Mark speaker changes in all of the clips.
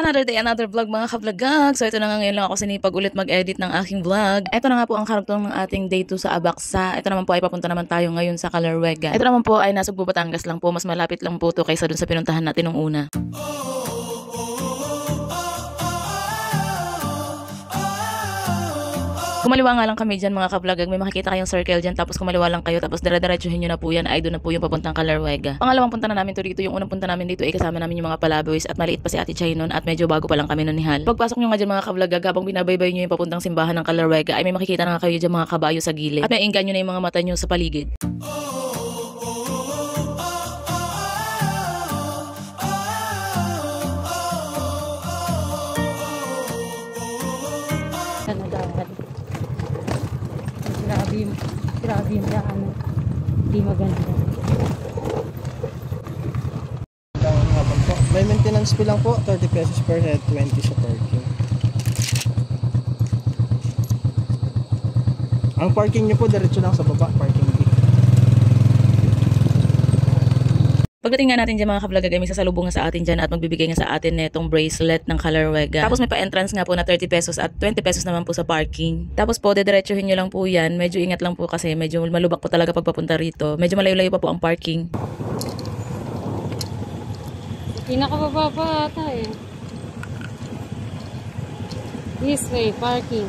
Speaker 1: Another day, another vlog mga ka-vlogag. So ito na nga, ngayon lang ako sinipag ulit mag-edit ng aking vlog. Ito na nga po ang karugtong ng ating day 2 sa Abaksa. Ito naman po ay papunta naman tayo ngayon sa Calarwega. Ito naman po ay nasa Batangas lang po. Mas malapit lang po to kaysa dun sa pinuntahan natin nung una. Kumaliwa nga lang kami dyan mga ka-vlogag, may makikita kayong circle dyan, tapos kumaliwa lang kayo, tapos dire-diretsuhin nyo na po yan, ay doon na po yung papuntang Calarwega. Pangalawang punta na namin to dito, yung unang punta namin dito ay kasama namin yung mga palaboys at maliit pa si Ate Chay nun at medyo bago pa lang kami nun ni Hal. Pagpasok nyo nga dyan mga ka-vlogag, habang binabaybay nyo yung papuntang simbahan ng Calarwega, ay may makikita na nga kayo dyan mga kabayo sa gilid at may inggan nyo na yung mga mata nyo sa paligid.
Speaker 2: Grabe yung daan. Hindi maganda.
Speaker 3: May maintenance fee lang po, 30 pesos per head, 20 sa parking. Ang parking nyo po, diretso lang sa baba, parking fee.
Speaker 1: Pagdating nga natin dyan mga ka-vlogag, may sasalubong nga sa atin dyan at magbibigay nga sa atin netong bracelet ng Calarwega. Tapos may pa-entrance nga po na 30 pesos at 20 pesos naman po sa parking. Tapos po, dediretsuhin nyo lang po yan. Medyo ingat lang po kasi medyo malubak po talaga pagpapunta rito. Medyo malayo-layo pa po ang parking.
Speaker 2: Pinakababa pa ata eh. This way, parking.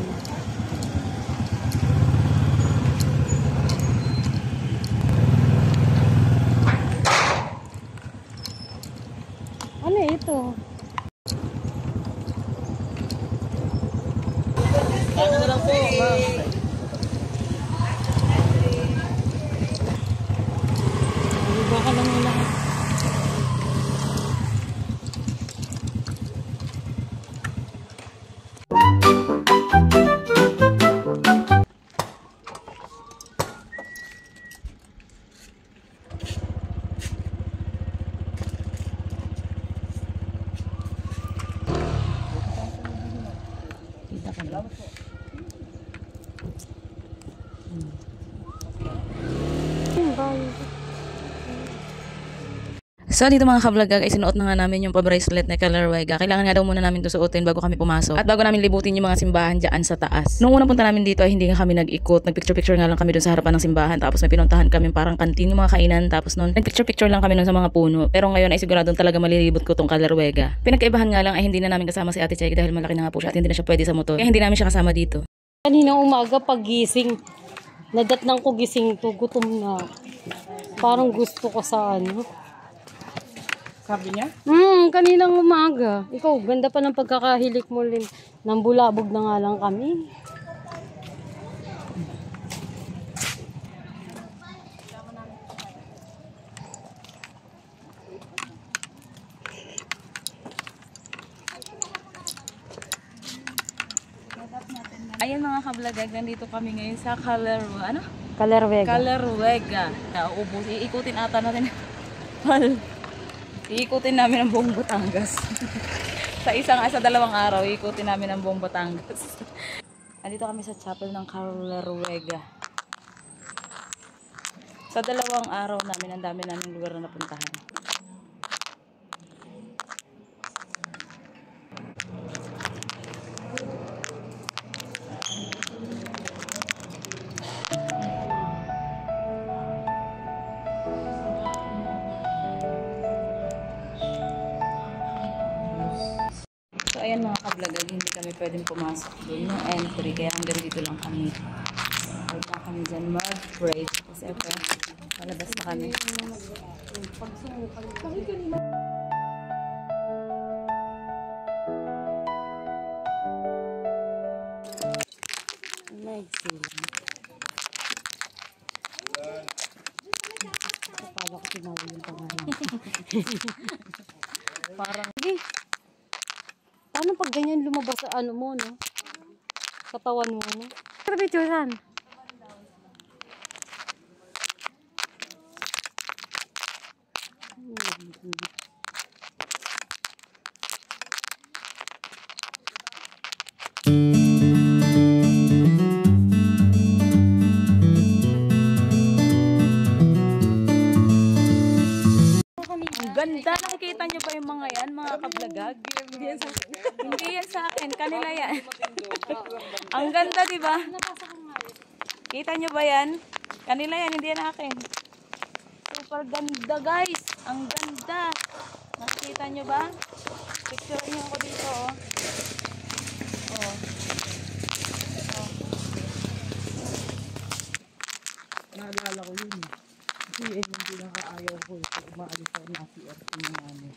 Speaker 2: Ano ito?
Speaker 3: Ano na lang po, ma'am.
Speaker 2: Baka lang nila.
Speaker 1: So dito mga ka-vlogag ay sinuot na nga namin yung pa-bracelet na Calarwega. Kailangan nga daw muna namin ito suotin bago kami pumasok. At bago namin libutin yung mga simbahan dyan sa taas. Nung unang punta namin dito ay hindi nga kami nag-ikot. Nag-picture-picture nga lang kami dun sa harapan ng simbahan. Tapos may pinuntahan kami parang kantin yung mga kainan. Tapos nun nag-picture-picture lang kami nun sa mga puno. Pero ngayon ay siguradong talaga malilibot ko tong Calarwega. Pinagkaibahan nga lang ay hindi na namin kasama si Ate Chay dahil malaki na nga po siya at hindi na siya pwede sa motor. Kaya hindi namin siya kasama dito.
Speaker 2: Kanina umaga pagising, nadatnang ko gising to, gutom na. Parang gusto ko sa ano.
Speaker 3: Sabi niya?
Speaker 2: Kaninang umaga. Ikaw, ganda pa ng pagkakahilik mo rin. Nang bulabog na nga lang kami.
Speaker 1: Ayan mga ka-vlogag, nandito kami ngayon sa Calarwega.
Speaker 2: Calarwega.
Speaker 1: Naubos. Iikutin ata natin. Iikutin namin ang buong Batangas. sa dalawang araw, iikutin namin ang buong Batangas. Andito kami sa chapel ng Calarwega. Sa dalawang araw namin, ang dami namin lugar na napuntahan. So ayan mga ka-vlogag, hindi kami pwedeng pumasok doon yung entry, kaya hanggang dito lang kami. Huwag na kami dyan mag-pray kasi ito, palabas na kami.
Speaker 2: Akala ko tinawa yung pangalan.
Speaker 1: Parang
Speaker 2: Paano pag ganyan lumabas sa ano mo, no? Katawan mo, no? Grabe, Joran.
Speaker 1: Ganda, nakikita nyo ba yung mga yan, mga kablagag. Hindi yan sa akin, kanila yan. Ang ganda, di ba? Kita nyo ba yan? Kanila yan, hindi yan akin. Super ganda, guys. Ang ganda. Nakikita nyo ba? Picture nyo ako dito, oh. Oh. Oh.
Speaker 3: Naalala ko yun. Kasi yun yung pinakaayaw ko. Umaalis ako na CR namin.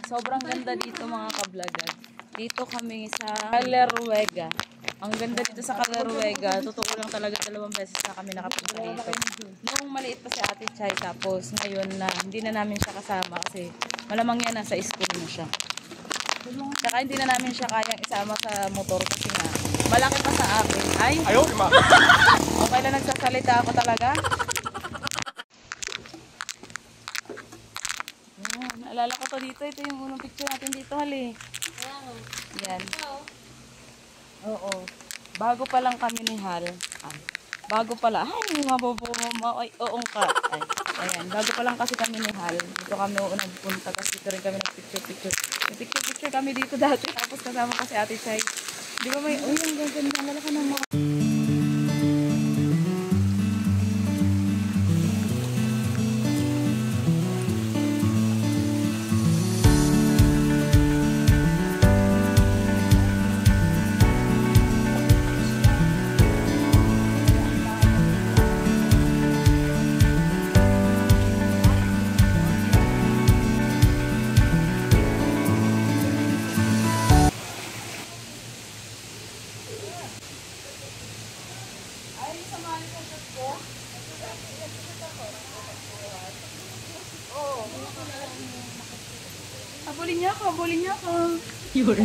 Speaker 1: Sobrang ganda dito, mga kablagag. Dito kami sa Calaruega. Ang ganda dito sa Calaruega. Totoo lang talaga 2 beses na kami nakapunta dito. Noong maliit pa si Ate Chay, tapos ngayon na hindi na namin siya kasama kasi malamang yan nasa school na siya. Tsaka hindi na namin siya kayang isama sa motor kasi nga malaki pa sa akin. Ay! Ayaw, ma! Okay lang nagsasalita ako talaga. Yan, naalala ko to dito. Ito yung unang picture natin dito, hali. Yan. Oo. Bago pa lang kami ni Hal. Ay. Bago pala. Ay, mabubuma. Ay, oo ka. Ay. Ayan. Bago pa lang kasi kami ni Hal. Dito kami unang punta kasi dito rin kami nag-picture-picture. Picture-picture kami dito dati. Tapos kasama kasi Ate Chay. Di ba may, uy, ang ganda. Lalaka ng mga... Habulin niya ako, habulin niya ako. Yun.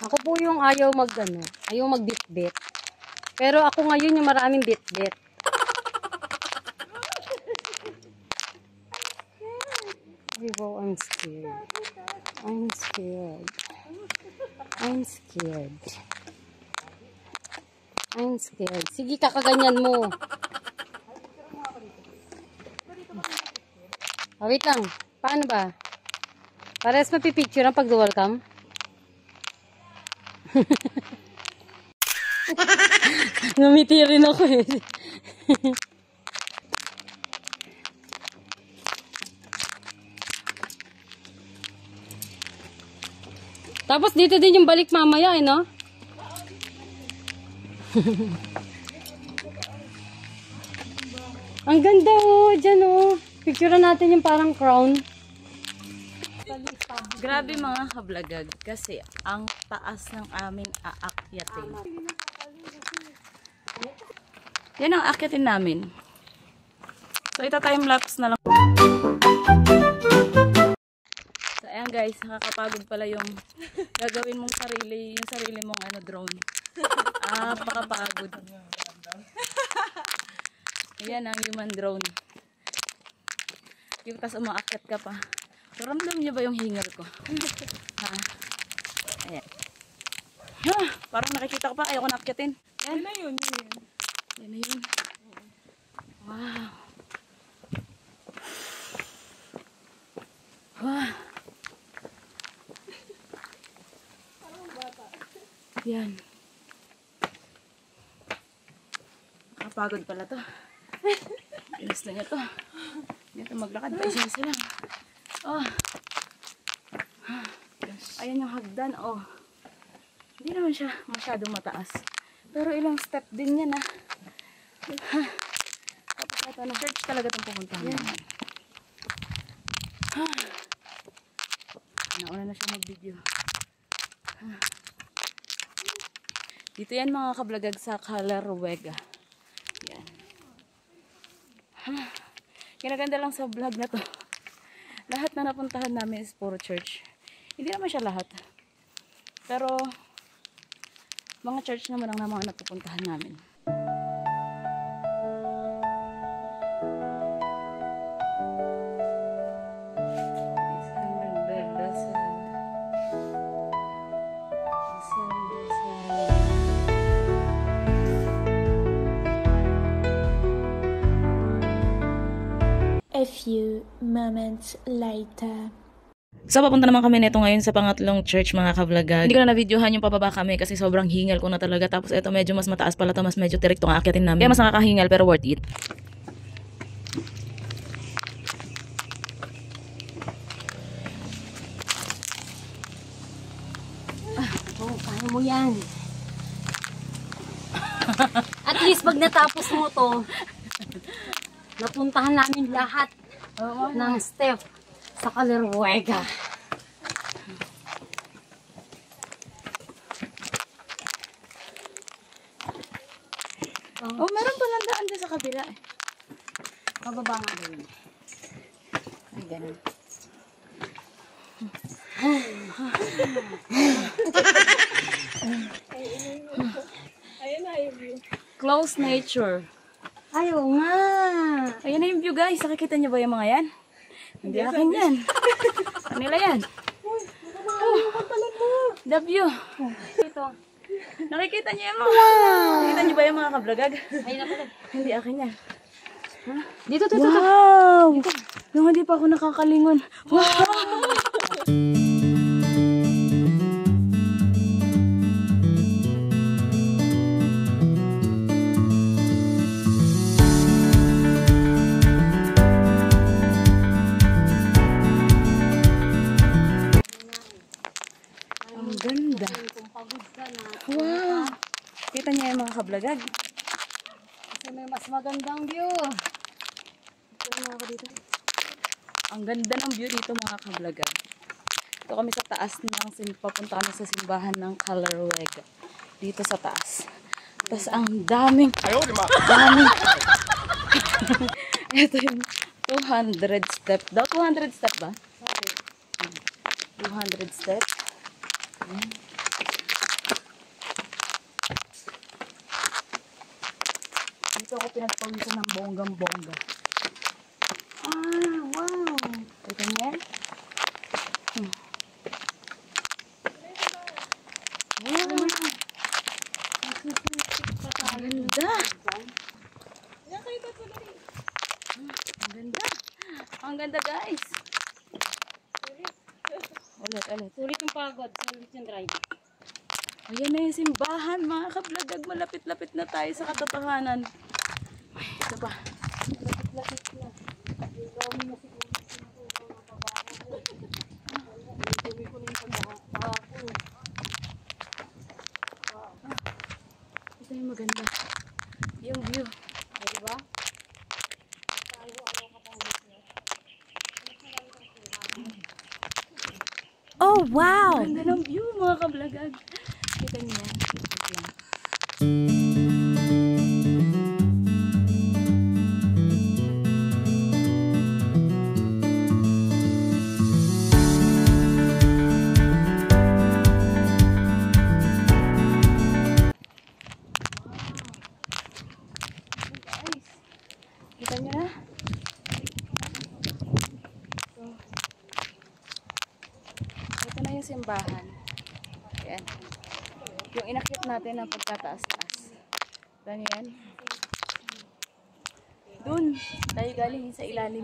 Speaker 2: Ako po yung ayaw ayaw magbitbit. Pero ako ngayon yung maraming bitbit. Ay, wow, I'm scared. I'm scared. I'm scared. I'm scared. Sige, kakaganyan mo. Oh, wait lang. Paano ba? Parehas mapipicture ang pag-dual cam? Ngumiti rin ako eh. Tapos dito din yung balik mamaya eh, no? Ang ganda oh, dyan oh. Picture natin yung parang crown.
Speaker 1: Grabe mga kablagag kasi ang taas ng aming aakyatin. Yan ang aakyatin namin. So ito time-lapse na lang. So ayan guys, nakakapagod pala yung gagawin mong sarili, yung sarili mong drone. Pakapagod. Ayan ang human drone. Yung tas umaakyat ka pa. So, ramdam niyo ba yung hingal ko? Ha? Ayan. Parang nakikita ko pa. Ayaw ko nakakyatin. Yan na yun. Yan na yun. Wow. Wow. Yan. Nakapagod pala to. Gusto niya to. Dito maglakad pa isa lang. Oh. Ayan yung hagdan, oh. Hindi naman siya masyadong mataas. Pero ilang step din yan, ah. Tapos ito, na church talaga itong pumuntahan. Yan. Nauna na siya mag-video. Dito yan mga kablagag sa Calaruega. Yan. Kinaganda lang sa vlog na to. Lahat na napuntahan namin is puro church. Hindi naman siya lahat. Pero Mga church naman ang mga napupuntahan namin.
Speaker 4: A few moments later.
Speaker 1: So, papunta naman kami nito ngayon sa pangatlong church, mga kablagag. Hindi ko na na-videohan yung pababa kami kasi sobrang hingal ko na talaga. Tapos ito medyo mas mataas pala to, mas medyo direkto ang akyatin namin. Kaya mas nakakahingal pero worth it.
Speaker 2: Kaya mo yan. At least pag natapos mo to, napuntahan namin lahat ng step sa Kalerwega.
Speaker 1: Oh, meron palang daan dyan sa kabila.
Speaker 2: Pababa nga doon.
Speaker 1: Ay, ganun. Close nature.
Speaker 2: Ayaw nga.
Speaker 1: Ayan na yung view, guys. Nakikita niyo ba yung mga yan? Hindi akin yan. Kanila yan. The view.
Speaker 2: Ito.
Speaker 1: Nakikita niyo yan, mga. Nakikita niyo ba yung mga kablagag?
Speaker 2: Ayun na pala.
Speaker 1: Hindi akin yan.
Speaker 2: Dito.
Speaker 1: Wow! Nung hindi pa ako nakakalingon. Wow! Ang ganda.
Speaker 2: Kung pagod ka na.
Speaker 1: Wow! Kita niya yung mga kablagag.
Speaker 2: Kasi may mas magandang view.
Speaker 1: Ang ganda ng view dito, mga kablagag. Ito kami sa taas papunta kami sa simbahan ng Kalerwega. Dito sa taas. Tapos ang daming ito yung 200 step. Daw 200 step ba? 200 step. Dito ako pinagpawisan ng bonggang-bongga. Ah, wow! Ito niya. Wow! Ang ganda! Ang ganda! Ang ganda, guys! Ulit.
Speaker 2: Sulit yung pagod. Sulit yung drive.
Speaker 1: Ayan na yung simbahan, mga kablagag. Malapit-lapit na tayo sa katotohanan. Ay, ito pa.
Speaker 2: Lapit na.
Speaker 1: Ito yung maganda. Yung view.
Speaker 2: Diba?
Speaker 4: Oh, wow!
Speaker 1: Ang ganda ng view, mga kablagag. Kita niyo yan. Wait lang. Guys, kita niyo na? Ito na yung simbahan. Ayan. Yung inakyat natin ang pagkataas-taas. Ano yan? Doon. Tayo galing sa ilalim.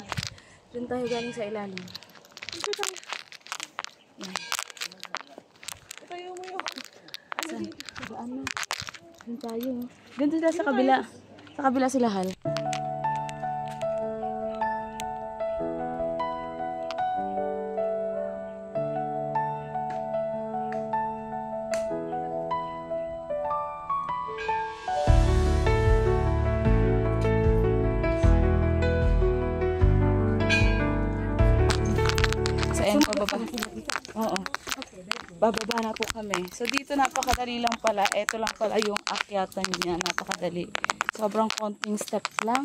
Speaker 1: Doon tayo galing sa ilalim. Ayan.
Speaker 3: Tayo mo yun.
Speaker 1: Saan? Saan na? Doon tayo. Doon sila sa kabila. Sa kabila sila hal. So, ayan, pababa. Oo. Bababa na po kami. So, dito napakadali lang pala. Ito lang pala yung akyatan niya. Napakadali. Sobrang konting steps lang.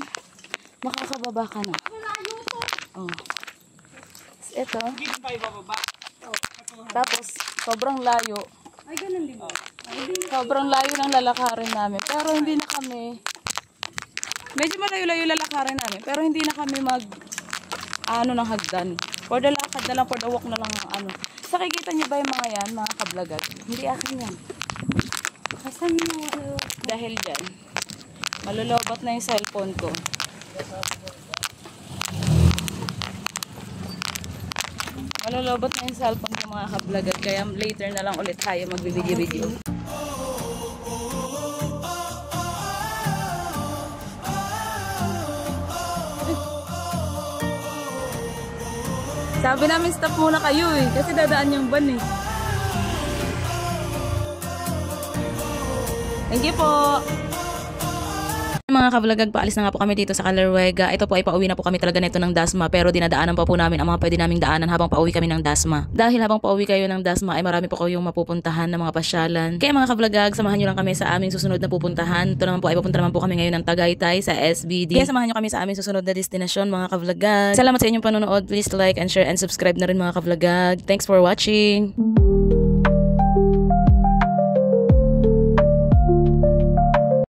Speaker 1: Makakababa ka na. Oh. Ito.
Speaker 3: Hindi pa tayo bababa.
Speaker 1: Tapos, sobrang layo.
Speaker 2: Ay, ganun din ba?
Speaker 1: Sobrang layo ng lalakarin namin. Pero hindi na kami. Medyo malayo-layo lalakarin namin. Pero hindi na kami ng hagdan. For the lakad na lang, for the walk na lang Sa kikita niyo ba yung mga yan, mga kablagat? Hindi akin yan.
Speaker 2: Asan yung
Speaker 1: Dahil dyan, malulobot na yung cellphone ko. Malulobot na yung cellphone ko mga kablagat. Kaya later na lang ulit tayo magbibideo-video. Sabi namin stop muna kayo kasi dadaan yung van Thank you po. Mga kablagag, paalis na nga po kami dito sa Calarwega. Ito po ay pauwi na po kami talaga nito ng Dasma, pero dinadaanan pa po namin ang mga pwede naming daanan habang pauwi kami ng Dasma. Dahil habang pauwi kayo ng Dasma ay marami po kayong mapupuntahan na mga pasyalan. Kaya mga kablagag, samahan nyo lang kami sa aming susunod na pupuntahan. Ito naman po ay papunta naman po kami ngayon ng Tagaytay sa SBD. Kaya samahan nyo kami sa aming susunod na destinasyon mga kablagag. Salamat sa inyong panonood. Please like and share and subscribe na rin mga kablagag. Thanks for watching.